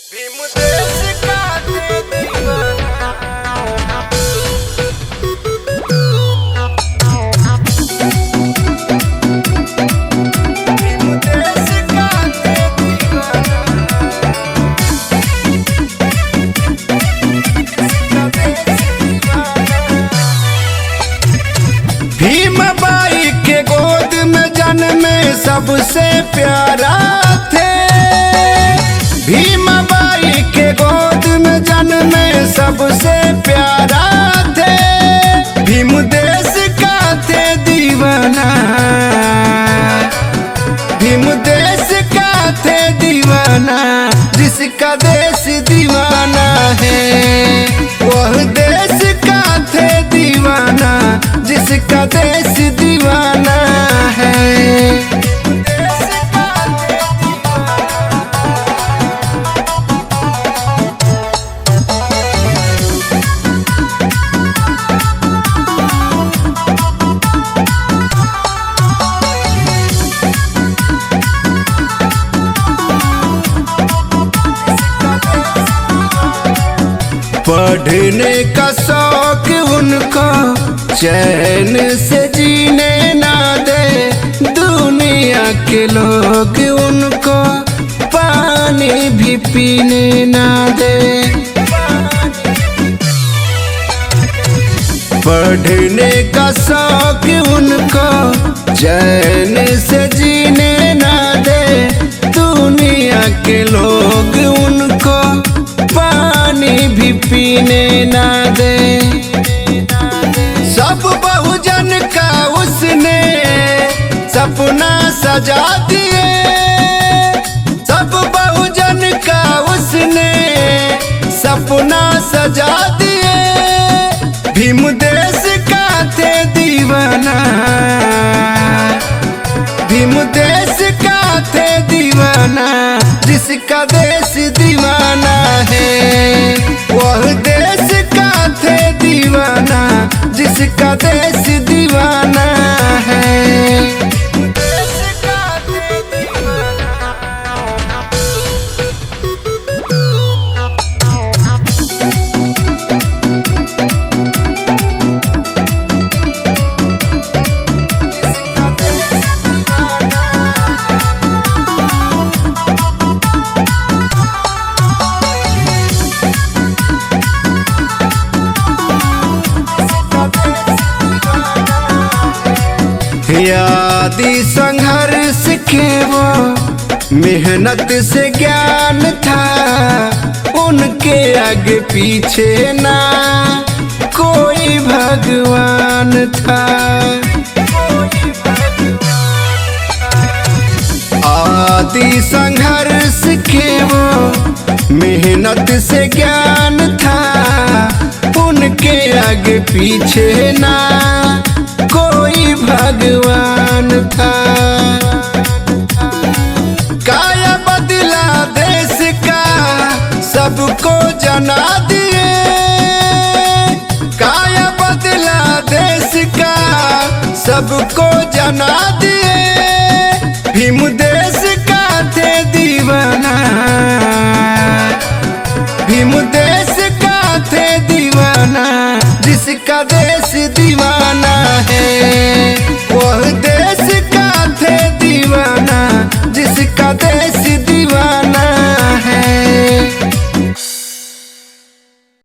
भीम देश का दीवाना। भीम देश का भीम बाई के गोद में जन्मे सबसे प्यारा थे। भीम बाई के गोद में जन्मे सबसे प्यारा थे। भीम देश का थे दीवाना। भीम देश का थे दीवाना। जिसका देश दीवाना है वह देश का थे दीवाना। जिसका देश दीवाना है। पढ़ने का शौक उनको चैन से जीने ना दे। दुनिया के लोग उनको पानी भी पीने ना दे। पढ़ने का शौक उनको चैन से जीने ना दे। दुनिया के लोग उनको पानी भी पीने ना दे। सब बहुजन का उसने सपना सजा दिए। सब बहुजन का उसने सपना सजा दिए। भीम देश का थे दीवाना। भीम देश का थे दीवाना। जिसका देश दीवाना है वह देश का थे दीवाना। जिसका देश दीवाना है। आदि संघर्ष के वो मेहनत से ज्ञान था। उनके आगे पीछे ना कोई भगवान था। आदि संघर्ष के वो मेहनत से ज्ञान था। उनके आगे पीछे ना कोई भगवान था। काया बदला देश का सबको जना दिए। काया बदला देश का सबको जना दिए। भीम देश का थे दीवाना। भीम देश का थे दीवाना। जिसका देश दीवाना